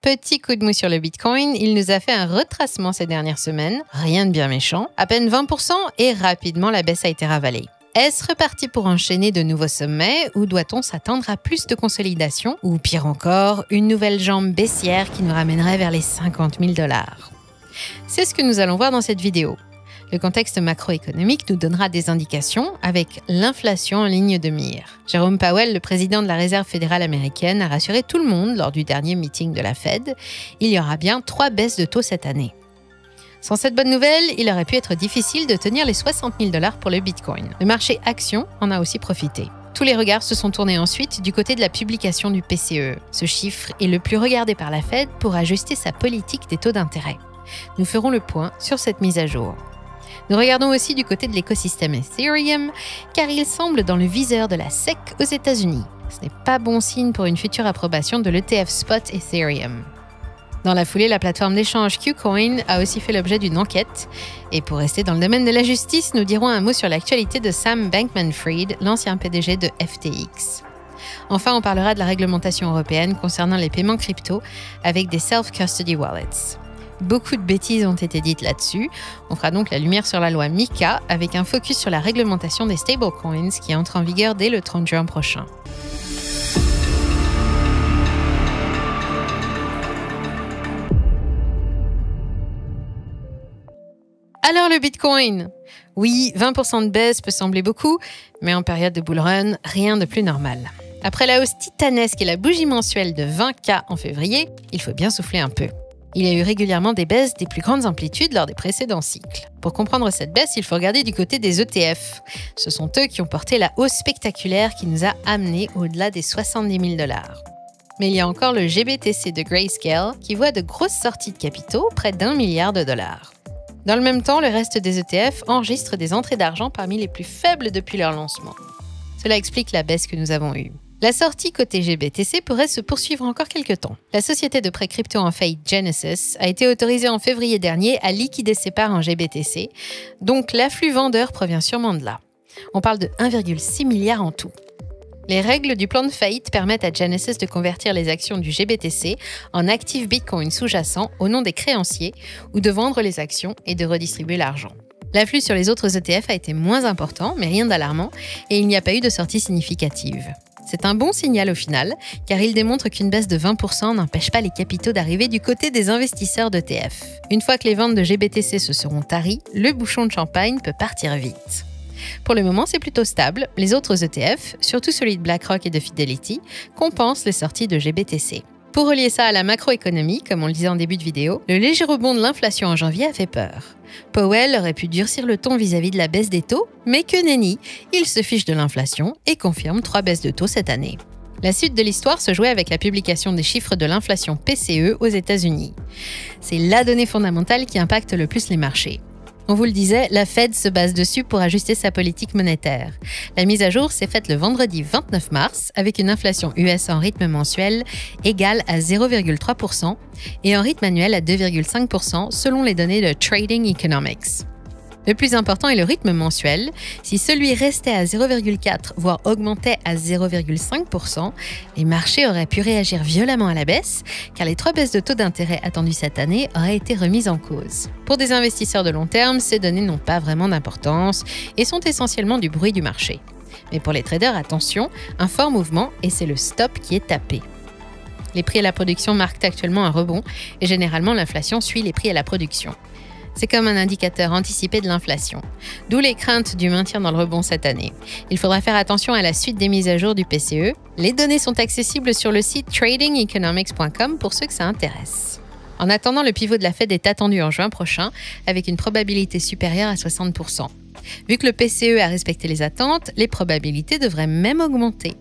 Petit coup de mou sur le Bitcoin, il nous a fait un retracement ces dernières semaines, rien de bien méchant, à peine 20% et rapidement la baisse a été ravalée. Est-ce reparti pour enchaîner de nouveaux sommets ou doit-on s'attendre à plus de consolidation ou pire encore, une nouvelle jambe baissière qui nous ramènerait vers les 50 000 $? C'est ce que nous allons voir dans cette vidéo. Le contexte macroéconomique nous donnera des indications avec l'inflation en ligne de mire. Jerome Powell, le président de la Réserve fédérale américaine, a rassuré tout le monde lors du dernier meeting de la Fed. Il y aura bien 3 baisses de taux cette année. Sans cette bonne nouvelle, il aurait pu être difficile de tenir les 60 000 $ pour le Bitcoin. Le marché action en a aussi profité. Tous les regards se sont tournés ensuite du côté de la publication du PCE. Ce chiffre est le plus regardé par la Fed pour ajuster sa politique des taux d'intérêt. Nous ferons le point sur cette mise à jour. Nous regardons aussi du côté de l'écosystème Ethereum, car il semble dans le viseur de la SEC aux États-Unis. Ce n'est pas bon signe pour une future approbation de l'ETF Spot Ethereum. Dans la foulée, la plateforme d'échange KuCoin a aussi fait l'objet d'une enquête. Et pour rester dans le domaine de la justice, nous dirons un mot sur l'actualité de Sam Bankman-Fried, l'ancien PDG de FTX. Enfin, on parlera de la réglementation européenne concernant les paiements crypto avec des self-custody wallets. Beaucoup de bêtises ont été dites là-dessus. On fera donc la lumière sur la loi MiCA avec un focus sur la réglementation des stablecoins qui entre en vigueur dès le 30 juin prochain. Alors le Bitcoin? Oui, 20% de baisse peut sembler beaucoup, mais en période de bull run, rien de plus normal. Après la hausse titanesque et la bougie mensuelle de 20K en février, il faut bien souffler un peu. Il y a eu régulièrement des baisses des plus grandes amplitudes lors des précédents cycles. Pour comprendre cette baisse, il faut regarder du côté des ETF. Ce sont eux qui ont porté la hausse spectaculaire qui nous a amenés au-delà des 70 000 $. Mais il y a encore le GBTC de Grayscale qui voit de grosses sorties de capitaux, près d'1 milliard $. Dans le même temps, le reste des ETF enregistre des entrées d'argent parmi les plus faibles depuis leur lancement. Cela explique la baisse que nous avons eue. La sortie côté GBTC pourrait se poursuivre encore quelques temps. La société de prêt crypto en faillite Genesis a été autorisée en février dernier à liquider ses parts en GBTC, donc l'afflux vendeur provient sûrement de là. On parle de 1,6 milliard en tout. Les règles du plan de faillite permettent à Genesis de convertir les actions du GBTC en actifs Bitcoin sous-jacents au nom des créanciers ou de vendre les actions et de redistribuer l'argent. L'afflux sur les autres ETF a été moins important, mais rien d'alarmant, et il n'y a pas eu de sortie significative. C'est un bon signal au final, car il démontre qu'une baisse de 20% n'empêche pas les capitaux d'arriver du côté des investisseurs d'ETF. Une fois que les ventes de GBTC se seront taries, le bouchon de champagne peut partir vite. Pour le moment, c'est plutôt stable. Les autres ETF, surtout celui de BlackRock et de Fidelity, compensent les sorties de GBTC. Pour relier ça à la macroéconomie, comme on le disait en début de vidéo, le léger rebond de l'inflation en janvier a fait peur. Powell aurait pu durcir le ton vis-à-vis de la baisse des taux, mais que nenni, il se fiche de l'inflation et confirme 3 baisses de taux cette année. La suite de l'histoire se jouait avec la publication des chiffres de l'inflation PCE aux États-Unis. C'est la donnée fondamentale qui impacte le plus les marchés. On vous le disait, la Fed se base dessus pour ajuster sa politique monétaire. La mise à jour s'est faite le vendredi 29 mars avec une inflation US en rythme mensuel égale à 0,3% et en rythme annuel à 2,5% selon les données de Trading Economics. Le plus important est le rythme mensuel. Si celui restait à 0,4 voire augmentait à 0,5%, les marchés auraient pu réagir violemment à la baisse car les 3 baisses de taux d'intérêt attendues cette année auraient été remises en cause. Pour des investisseurs de long terme, ces données n'ont pas vraiment d'importance et sont essentiellement du bruit du marché. Mais pour les traders, attention, un fort mouvement et c'est le stop qui est tapé. Les prix à la production marquent actuellement un rebond et généralement l'inflation suit les prix à la production. C'est comme un indicateur anticipé de l'inflation, d'où les craintes du maintien dans le rebond cette année. Il faudra faire attention à la suite des mises à jour du PCE. Les données sont accessibles sur le site tradingeconomics.com pour ceux que ça intéresse. En attendant, le pivot de la Fed est attendu en juin prochain avec une probabilité supérieure à 60%. Vu que le PCE a respecté les attentes, les probabilités devraient même augmenter.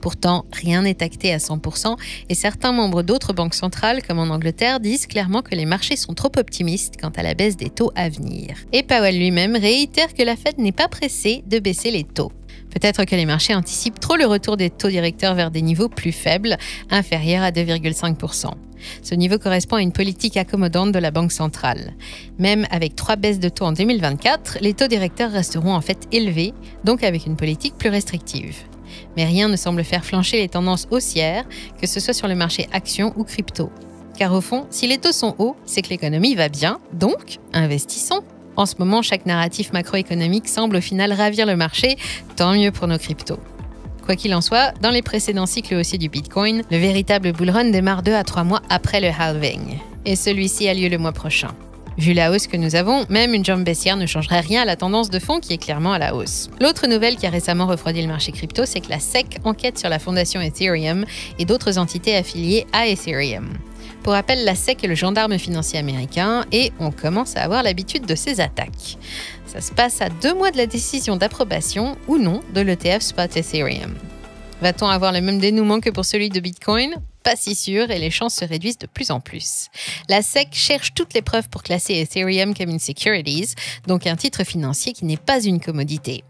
Pourtant, rien n'est acté à 100% et certains membres d'autres banques centrales, comme en Angleterre, disent clairement que les marchés sont trop optimistes quant à la baisse des taux à venir. Et Powell lui-même réitère que la Fed n'est pas pressée de baisser les taux. Peut-être que les marchés anticipent trop le retour des taux directeurs vers des niveaux plus faibles, inférieurs à 2,5%. Ce niveau correspond à une politique accommodante de la Banque centrale. Même avec 3 baisses de taux en 2024, les taux directeurs resteront en fait élevés, donc avec une politique plus restrictive. Mais rien ne semble faire flancher les tendances haussières, que ce soit sur le marché actions ou crypto. Car au fond, si les taux sont hauts, c'est que l'économie va bien, donc investissons. En ce moment, chaque narratif macroéconomique semble au final ravir le marché, tant mieux pour nos cryptos. Quoi qu'il en soit, dans les précédents cycles haussiers du Bitcoin, le véritable bull run démarre 2 à 3 mois après le halving. Et celui-ci a lieu le mois prochain. Vu la hausse que nous avons, même une jambe baissière ne changerait rien à la tendance de fond qui est clairement à la hausse. L'autre nouvelle qui a récemment refroidi le marché crypto, c'est que la SEC enquête sur la fondation Ethereum et d'autres entités affiliées à Ethereum. Pour rappel, la SEC est le gendarme financier américain et on commence à avoir l'habitude de ces attaques. Ça se passe à 2 mois de la décision d'approbation ou non de l'ETF Spot Ethereum. Va-t-on avoir le même dénouement que pour celui de Bitcoin ? Pas si sûr et les chances se réduisent de plus en plus. La SEC cherche toutes les preuves pour classer Ethereum comme une securities, donc un titre financier qui n'est pas une commodité.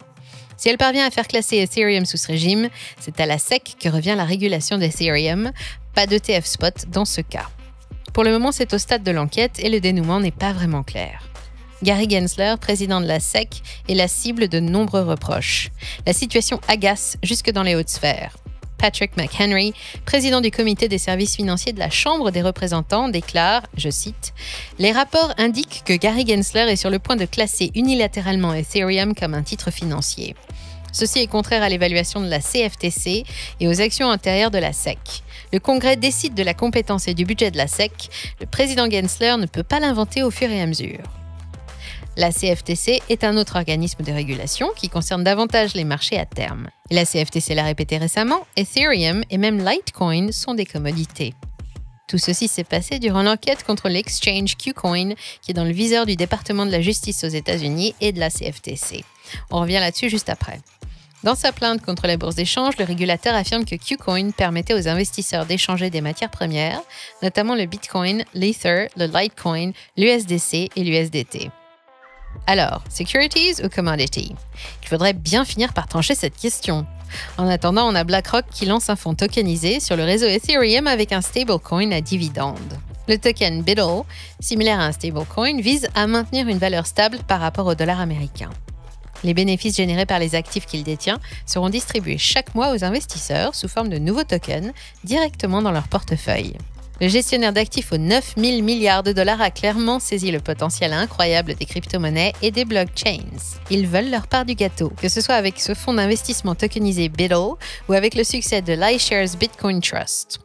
Si elle parvient à faire classer Ethereum sous ce régime, c'est à la SEC que revient la régulation d'Ethereum, pas d'ETF Spot dans ce cas. Pour le moment, c'est au stade de l'enquête et le dénouement n'est pas vraiment clair. Gary Gensler, président de la SEC, est la cible de nombreux reproches. La situation agace jusque dans les hautes sphères. Patrick McHenry, président du comité des services financiers de la Chambre des représentants, déclare, je cite, « Les rapports indiquent que Gary Gensler est sur le point de classer unilatéralement Ethereum comme un titre financier. Ceci est contraire à l'évaluation de la CFTC et aux actions antérieures de la SEC. Le Congrès décide de la compétence et du budget de la SEC. Le président Gensler ne peut pas l'inventer au fur et à mesure. » La CFTC est un autre organisme de régulation qui concerne davantage les marchés à terme. Et la CFTC l'a répété récemment, Ethereum et même Litecoin sont des commodités. Tout ceci s'est passé durant l'enquête contre l'exchange KuCoin, qui est dans le viseur du département de la justice aux États-Unis et de la CFTC. On revient là-dessus juste après. Dans sa plainte contre la bourse d'échange, le régulateur affirme que KuCoin permettait aux investisseurs d'échanger des matières premières, notamment le Bitcoin, l'Ether, le Litecoin, l'USDC et l'USDT. Alors, securities ou commodity ? Il faudrait bien finir par trancher cette question. En attendant, on a BlackRock qui lance un fonds tokenisé sur le réseau Ethereum avec un stablecoin à dividende. Le token BUIDL, similaire à un stablecoin, vise à maintenir une valeur stable par rapport au dollar américain. Les bénéfices générés par les actifs qu'il détient seront distribués chaque mois aux investisseurs sous forme de nouveaux tokens directement dans leur portefeuille. Le gestionnaire d'actifs aux 9 000 milliards de dollars a clairement saisi le potentiel incroyable des crypto-monnaies et des blockchains. Ils veulent leur part du gâteau, que ce soit avec ce fonds d'investissement tokenisé BUIDL ou avec le succès de l'iShares Bitcoin Trust.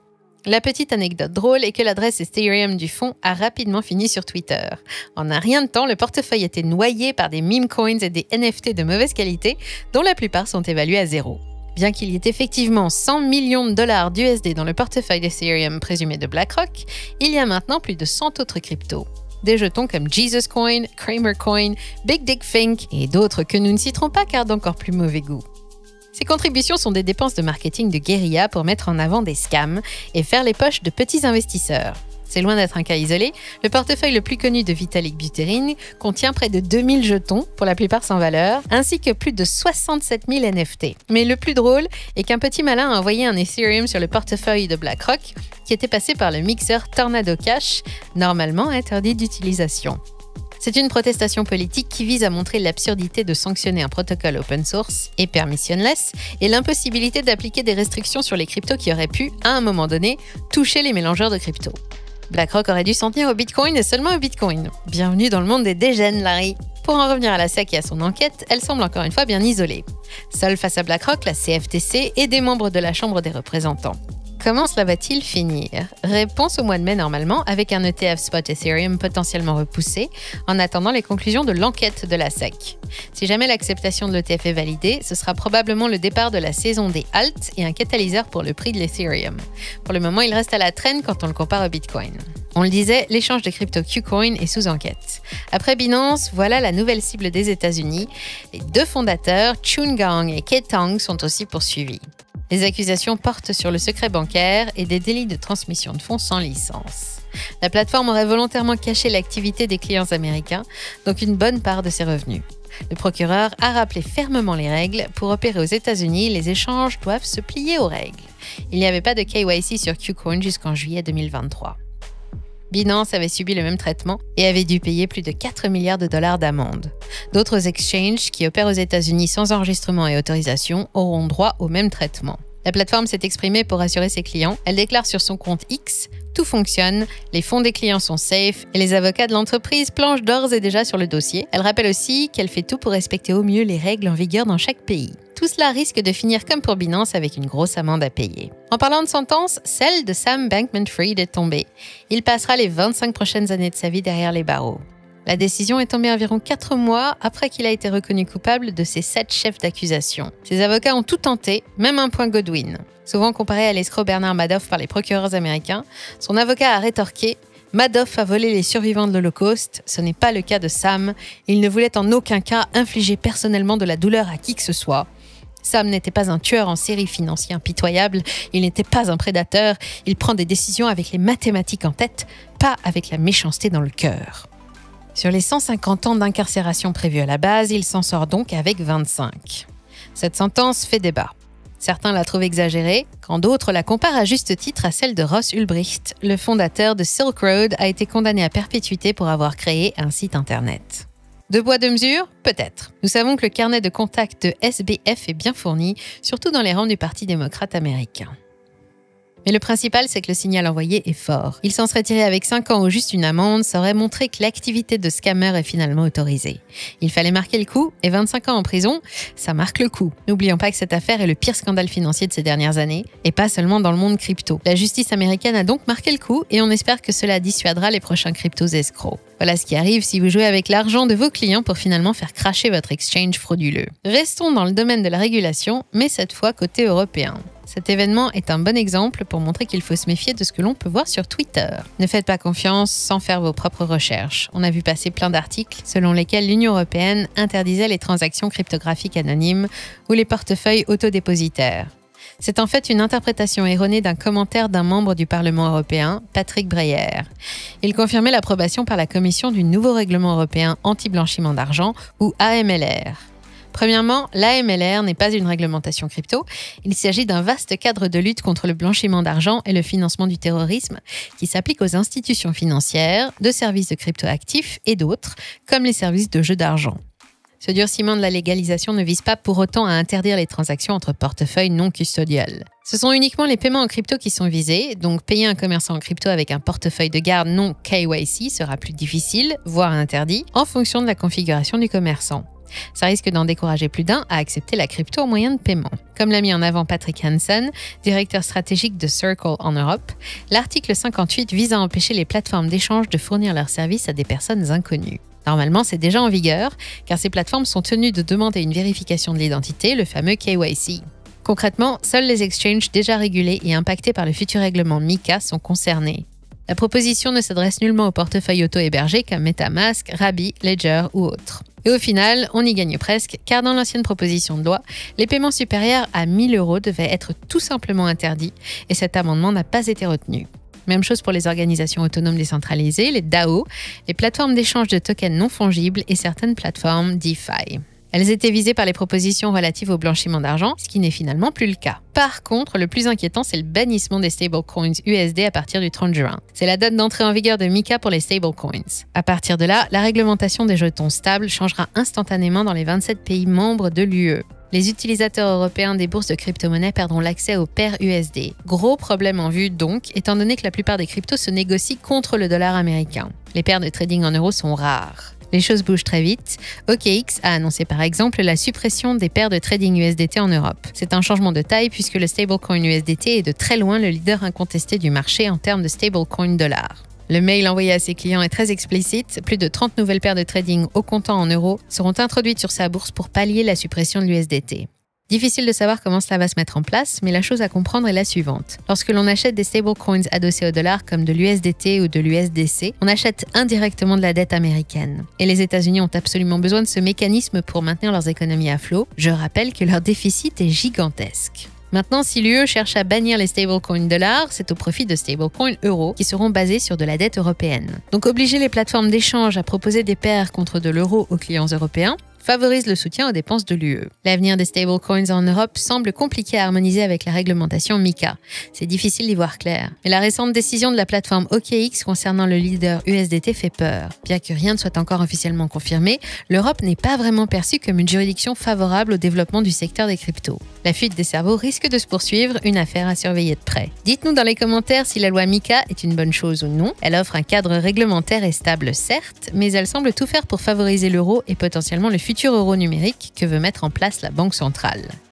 La petite anecdote drôle est que l'adresse Ethereum du fonds a rapidement fini sur Twitter. En un rien de temps, le portefeuille était noyé par des meme coins et des NFT de mauvaise qualité, dont la plupart sont évalués à 0. Bien qu'il y ait effectivement 100 millions de dollars d'USD dans le portefeuille d'Ethereum présumé de BlackRock, il y a maintenant plus de 100 autres cryptos. Des jetons comme Jesus Coin, Kramer Coin, Big Dick Think et d'autres que nous ne citerons pas car d'encore plus mauvais goût. Ces contributions sont des dépenses de marketing de guérilla pour mettre en avant des scams et faire les poches de petits investisseurs. C'est loin d'être un cas isolé, le portefeuille le plus connu de Vitalik Buterin contient près de 2000 jetons, pour la plupart sans valeur, ainsi que plus de 67 000 NFT. Mais le plus drôle est qu'un petit malin a envoyé un Ethereum sur le portefeuille de BlackRock qui était passé par le mixeur Tornado Cash, normalement interdit d'utilisation. C'est une protestation politique qui vise à montrer l'absurdité de sanctionner un protocole open source et permissionless et l'impossibilité d'appliquer des restrictions sur les cryptos qui auraient pu, à un moment donné, toucher les mélangeurs de cryptos. BlackRock aurait dû s'en tenir au Bitcoin et seulement au Bitcoin. Bienvenue dans le monde des dégènes, Larry. Pour en revenir à la SEC et à son enquête, elle semble encore une fois bien isolée. Seule face à BlackRock, la CFTC et des membres de la Chambre des représentants. Comment cela va-t-il finir ? Réponse au mois de mai normalement, avec un ETF Spot Ethereum potentiellement repoussé, en attendant les conclusions de l'enquête de la SEC. Si jamais l'acceptation de l'ETF est validée, ce sera probablement le départ de la saison des halts et un catalyseur pour le prix de l'Ethereum. Pour le moment, il reste à la traîne quand on le compare au Bitcoin. On le disait, l'échange de crypto KuCoin est sous enquête. Après Binance, voilà la nouvelle cible des États-Unis. Les deux fondateurs, Chun Gang et Ke Tang, sont aussi poursuivis. Les accusations portent sur le secret bancaire et des délits de transmission de fonds sans licence. La plateforme aurait volontairement caché l'activité des clients américains, donc une bonne part de ses revenus. Le procureur a rappelé fermement les règles. Pour opérer aux États-Unis, les échanges doivent se plier aux règles. Il n'y avait pas de KYC sur KuCoin jusqu'en juillet 2023. Binance avait subi le même traitement et avait dû payer plus de 4 milliards de dollars d'amende. D'autres exchanges qui opèrent aux États-Unis sans enregistrement et autorisation auront droit au même traitement. La plateforme s'est exprimée pour rassurer ses clients. Elle déclare sur son compte X « Tout fonctionne, les fonds des clients sont safe et les avocats de l'entreprise planchent d'ores et déjà sur le dossier. » Elle rappelle aussi qu'elle fait tout pour respecter au mieux les règles en vigueur dans chaque pays. Tout cela risque de finir comme pour Binance avec une grosse amende à payer. En parlant de sentence, celle de Sam Bankman-Fried est tombée. Il passera les 25 prochaines années de sa vie derrière les barreaux. La décision est tombée environ 4 mois après qu'il a été reconnu coupable de ses 7 chefs d'accusation. Ses avocats ont tout tenté, même un point Godwin. Souvent comparé à l'escroc Bernard Madoff par les procureurs américains, son avocat a rétorqué « Madoff a volé les survivants de l'Holocauste, ce n'est pas le cas de Sam, il ne voulait en aucun cas infliger personnellement de la douleur à qui que ce soit. Sam n'était pas un tueur en série financier impitoyable, il n'était pas un prédateur, il prend des décisions avec les mathématiques en tête, pas avec la méchanceté dans le cœur. » Sur les 150 ans d'incarcération prévus à la base, il s'en sort donc avec 25. Cette sentence fait débat. Certains la trouvent exagérée, quand d'autres la comparent à juste titre à celle de Ross Ulbricht. Le fondateur de Silk Road a été condamné à perpétuité pour avoir créé un site internet. Deux poids deux mesures? Peut-être. Nous savons que le carnet de contacts de SBF est bien fourni, surtout dans les rangs du Parti démocrate américain. Mais le principal, c'est que le signal envoyé est fort. Il s'en serait tiré avec 5 ans ou juste une amende, ça aurait montré que l'activité de scammer est finalement autorisée. Il fallait marquer le coup, et 25 ans en prison, ça marque le coup. N'oublions pas que cette affaire est le pire scandale financier de ces dernières années, et pas seulement dans le monde crypto. La justice américaine a donc marqué le coup, et on espère que cela dissuadera les prochains cryptos escrocs. Voilà ce qui arrive si vous jouez avec l'argent de vos clients pour finalement faire crasher votre exchange frauduleux. Restons dans le domaine de la régulation, mais cette fois côté européen. Cet événement est un bon exemple pour montrer qu'il faut se méfier de ce que l'on peut voir sur Twitter. Ne faites pas confiance sans faire vos propres recherches. On a vu passer plein d'articles selon lesquels l'Union européenne interdisait les transactions cryptographiques anonymes ou les portefeuilles autodépositaires. C'est en fait une interprétation erronée d'un commentaire d'un membre du Parlement européen, Patrick Breyer. Il confirmait l'approbation par la Commission du nouveau règlement européen anti-blanchiment d'argent, ou AMLR. Premièrement, l'AMLR n'est pas une réglementation crypto. Il s'agit d'un vaste cadre de lutte contre le blanchiment d'argent et le financement du terrorisme qui s'applique aux institutions financières, de services de cryptoactifs et d'autres, comme les services de jeux d'argent. Ce durcissement de la légalisation ne vise pas pour autant à interdire les transactions entre portefeuilles non custodiales. Ce sont uniquement les paiements en crypto qui sont visés, donc payer un commerçant en crypto avec un portefeuille de garde non KYC sera plus difficile, voire interdit, en fonction de la configuration du commerçant. Ça risque d'en décourager plus d'un à accepter la crypto au moyen de paiement. Comme l'a mis en avant Patrick Hansen, directeur stratégique de Circle en Europe, l'article 58 vise à empêcher les plateformes d'échange de fournir leurs services à des personnes inconnues. Normalement, c'est déjà en vigueur, car ces plateformes sont tenues de demander une vérification de l'identité, le fameux KYC. Concrètement, seuls les exchanges déjà régulés et impactés par le futur règlement MiCA sont concernés. La proposition ne s'adresse nullement aux portefeuilles auto-hébergés comme MetaMask, Rabby, Ledger ou autres. Et au final, on y gagne presque, car dans l'ancienne proposition de loi, les paiements supérieurs à 1 000 € devaient être tout simplement interdits, et cet amendement n'a pas été retenu. Même chose pour les organisations autonomes décentralisées, les DAO, les plateformes d'échange de tokens non fongibles et certaines plateformes DeFi. Elles étaient visées par les propositions relatives au blanchiment d'argent, ce qui n'est finalement plus le cas. Par contre, le plus inquiétant, c'est le bannissement des stablecoins USD à partir du 30 juin. C'est la date d'entrée en vigueur de MiCA pour les stablecoins. À partir de là, la réglementation des jetons stables changera instantanément dans les 27 pays membres de l'UE. Les utilisateurs européens des bourses de crypto-monnaies perdront l'accès aux paires USD. Gros problème en vue donc, étant donné que la plupart des cryptos se négocient contre le dollar américain. Les paires de trading en euros sont rares. Les choses bougent très vite. OKX a annoncé par exemple la suppression des paires de trading USDT en Europe. C'est un changement de taille puisque le stablecoin USDT est de très loin le leader incontesté du marché en termes de stablecoin dollar. Le mail envoyé à ses clients est très explicite. Plus de 30 nouvelles paires de trading au comptant en euros seront introduites sur sa bourse pour pallier la suppression de l'USDT. Difficile de savoir comment cela va se mettre en place, mais la chose à comprendre est la suivante. Lorsque l'on achète des stablecoins adossés au dollar comme de l'USDT ou de l'USDC, on achète indirectement de la dette américaine. Et les États-Unis ont absolument besoin de ce mécanisme pour maintenir leurs économies à flot. Je rappelle que leur déficit est gigantesque. Maintenant, si l'UE cherche à bannir les stablecoins dollars, c'est au profit de stablecoins euros qui seront basés sur de la dette européenne. Donc obliger les plateformes d'échange à proposer des paires contre de l'euro aux clients européens, favorise le soutien aux dépenses de l'UE. L'avenir des stablecoins en Europe semble compliqué à harmoniser avec la réglementation MiCA. C'est difficile d'y voir clair. Mais la récente décision de la plateforme OKX concernant le leader USDT fait peur. Bien que rien ne soit encore officiellement confirmé, l'Europe n'est pas vraiment perçue comme une juridiction favorable au développement du secteur des cryptos. La fuite des cerveaux risque de se poursuivre, une affaire à surveiller de près. Dites-nous dans les commentaires si la loi MiCA est une bonne chose ou non. Elle offre un cadre réglementaire et stable certes, mais elle semble tout faire pour favoriser l'euro et potentiellement le futur euro numérique que veut mettre en place la Banque centrale.